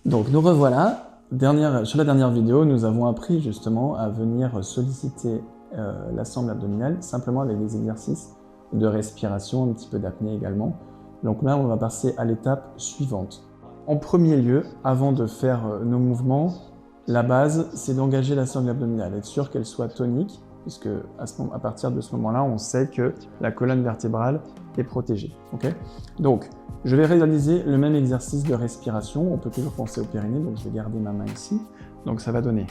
Donc nous revoilà. Sur la dernière vidéo, nous avons appris justement à venir solliciter la sangle abdominale simplement avec des exercices de respiration, un petit peu d'apnée également. Donc là, on va passer à l'étape suivante. En premier lieu, avant de faire nos mouvements, la base, c'est d'engager la sangle abdominale, être sûr qu'elle soit tonique, puisque à partir de ce moment-là, on sait que la colonne vertébrale est protégée. Okay, donc, je vais réaliser le même exercice de respiration. On peut toujours penser au périnée, donc je vais garder ma main ici. Donc ça va donner,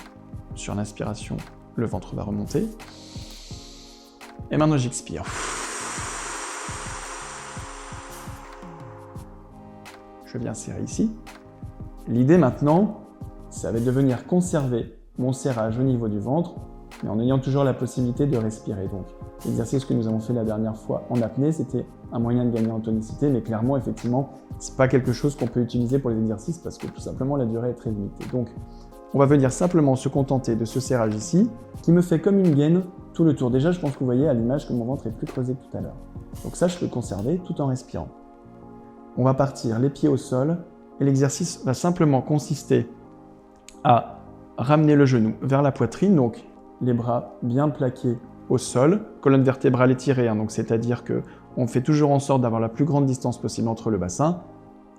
sur l'inspiration, le ventre va remonter. Et maintenant j'expire. Je viens serrer ici. L'idée maintenant, ça va être de venir conserver mon serrage au niveau du ventre, mais en ayant toujours la possibilité de respirer. Donc, l'exercice que nous avons fait la dernière fois en apnée, c'était un moyen de gagner en tonicité, mais clairement, effectivement, c'est pas quelque chose qu'on peut utiliser pour les exercices parce que tout simplement la durée est très limitée. Donc, on va venir simplement se contenter de ce serrage ici, qui me fait comme une gaine tout le tour. Déjà, je pense que vous voyez à l'image que mon ventre est plus creusé que tout à l'heure. Donc ça, je peux conserver tout en respirant. On va partir les pieds au sol, et l'exercice va simplement consister à ramener le genou vers la poitrine, donc les bras bien plaqués au sol, colonne vertébrale étirée, donc c'est-à-dire qu'on fait toujours en sorte d'avoir la plus grande distance possible entre le bassin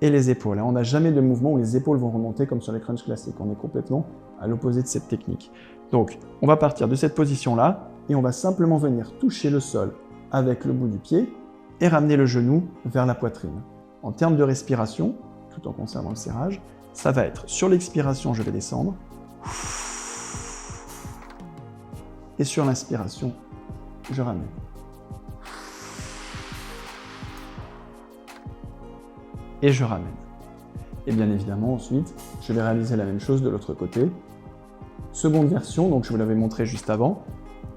et les épaules. On n'a jamais de mouvement où les épaules vont remonter comme sur les crunchs classiques, on est complètement à l'opposé de cette technique. Donc on va partir de cette position-là et on va simplement venir toucher le sol avec le bout du pied et ramener le genou vers la poitrine. En termes de respiration, tout en conservant le serrage, ça va être sur l'expiration, je vais descendre. Et sur l'inspiration, je ramène. Et je ramène. Et bien évidemment, ensuite, je vais réaliser la même chose de l'autre côté. Seconde version, donc je vous l'avais montré juste avant.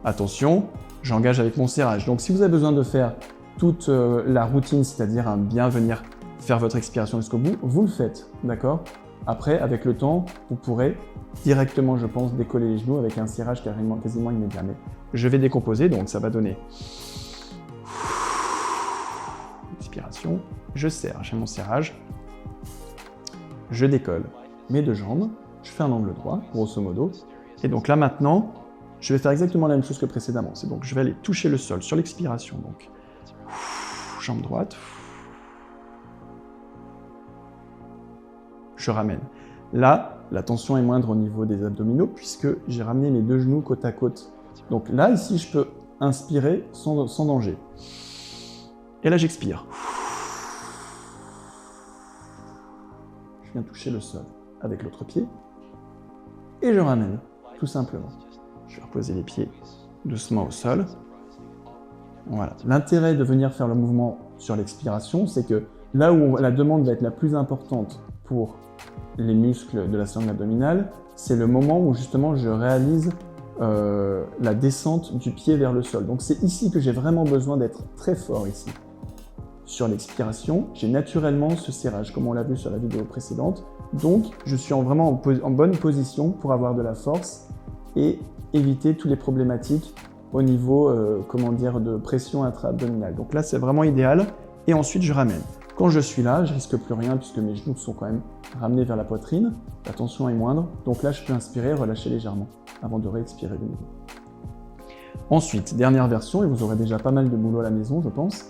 Attention, j'engage avec mon serrage. Donc si vous avez besoin de faire toute la routine, c'est-à-dire bien venir faire votre expiration jusqu'au bout, vous le faites, d'accord ? Après, avec le temps, vous pourrez directement, je pense, décoller les genoux avec un serrage quasiment immédiat. Mais je vais décomposer, donc ça va donner expiration, je serre, j'ai mon serrage, je décolle mes deux jambes, je fais un angle droit, grosso modo, et donc là maintenant, je vais faire exactement la même chose que précédemment. C'est donc je vais aller toucher le sol sur l'expiration, donc jambe droite, je ramène. Là, la tension est moindre au niveau des abdominaux puisque j'ai ramené mes deux genoux côte à côte. Donc là, ici, je peux inspirer sans danger. Et là, j'expire. Je viens toucher le sol avec l'autre pied et je ramène, tout simplement. Je vais reposer les pieds doucement au sol. Voilà. L'intérêt de venir faire le mouvement sur l'expiration, c'est que là où la demande va être la plus importante pour les muscles de la sangle abdominale, c'est le moment où justement je réalise la descente du pied vers le sol. Donc c'est ici que j'ai vraiment besoin d'être très fort ici. Sur l'expiration, j'ai naturellement ce serrage, comme on l'a vu sur la vidéo précédente. Donc je suis vraiment en bonne position pour avoir de la force et éviter toutes les problématiques au niveau de pression intra-abdominale. Donc là c'est vraiment idéal. Et ensuite je ramène. Quand je suis là, je risque plus rien puisque mes genoux sont quand même ramenés vers la poitrine, la tension est moindre, donc là je peux inspirer, relâcher légèrement avant de réexpirer de nouveau. Ensuite, dernière version, et vous aurez déjà pas mal de boulot à la maison, je pense.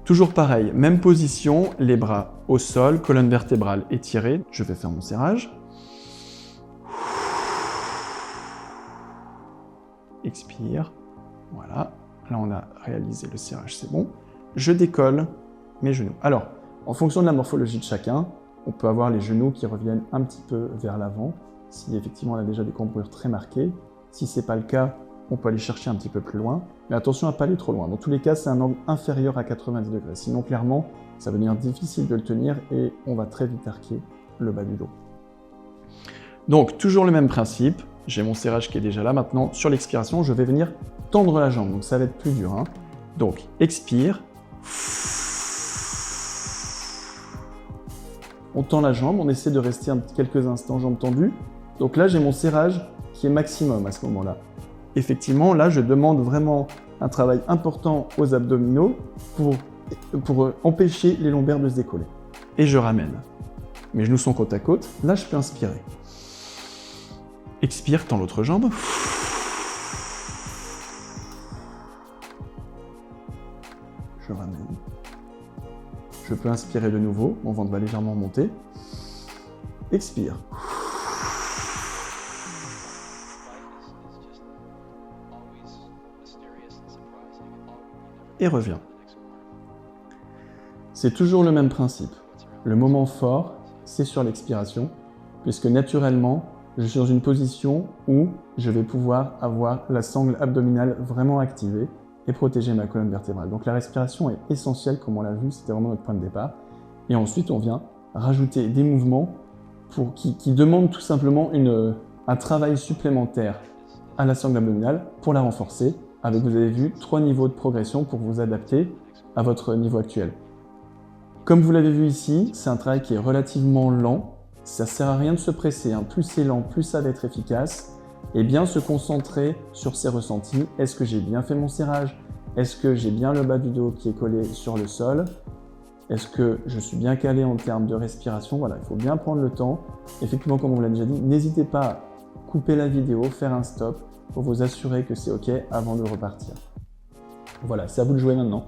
Toujours pareil, même position, les bras au sol, colonne vertébrale étirée, je vais faire mon serrage. Expire, voilà, là on a réalisé le serrage, c'est bon. Je décolle mes genoux. Alors, en fonction de la morphologie de chacun, on peut avoir les genoux qui reviennent un petit peu vers l'avant, si effectivement on a déjà des cambrures très marquées. Si ce n'est pas le cas, on peut aller chercher un petit peu plus loin, mais attention à ne pas aller trop loin. Dans tous les cas, c'est un angle inférieur à 90 degrés. Sinon, clairement, ça va devenir difficile de le tenir et on va très vite arquer le bas du dos. Donc, toujours le même principe. J'ai mon serrage qui est déjà là. Maintenant, sur l'expiration, je vais venir tendre la jambe. Donc, ça va être plus dur. Donc, expire. On tend la jambe, on essaie de rester quelques instants jambes tendues. Donc là, j'ai mon serrage qui est maximum à ce moment-là. Effectivement, là, je demande vraiment un travail important aux abdominaux pour empêcher les lombaires de se décoller. Et je ramène. Mes genoux sont côte à côte. Là, je peux inspirer. Expire, tends l'autre jambe. Je ramène. Je peux inspirer de nouveau, mon ventre va légèrement monter. Expire. Et reviens. C'est toujours le même principe. Le moment fort, c'est sur l'expiration, puisque naturellement, je suis dans une position où je vais pouvoir avoir la sangle abdominale vraiment activée et protéger ma colonne vertébrale. Donc la respiration est essentielle, comme on l'a vu, c'était vraiment notre point de départ. Et ensuite, on vient rajouter des mouvements qui demandent tout simplement un travail supplémentaire à la sangle abdominale pour la renforcer, avec, vous avez vu, 3 niveaux de progression pour vous adapter à votre niveau actuel. Comme vous l'avez vu ici, c'est un travail qui est relativement lent. Ça ne sert à rien de se presser, hein. Plus c'est lent, plus ça va être efficace. Et bien se concentrer sur ses ressentis. Est-ce que j'ai bien fait mon serrage? Est-ce que j'ai bien le bas du dos qui est collé sur le sol? Est-ce que je suis bien calé en termes de respiration? Voilà, il faut bien prendre le temps. Effectivement, comme on vous l'a déjà dit, n'hésitez pas à couper la vidéo, faire un stop pour vous assurer que c'est OK avant de repartir. Voilà, c'est à vous de jouer maintenant.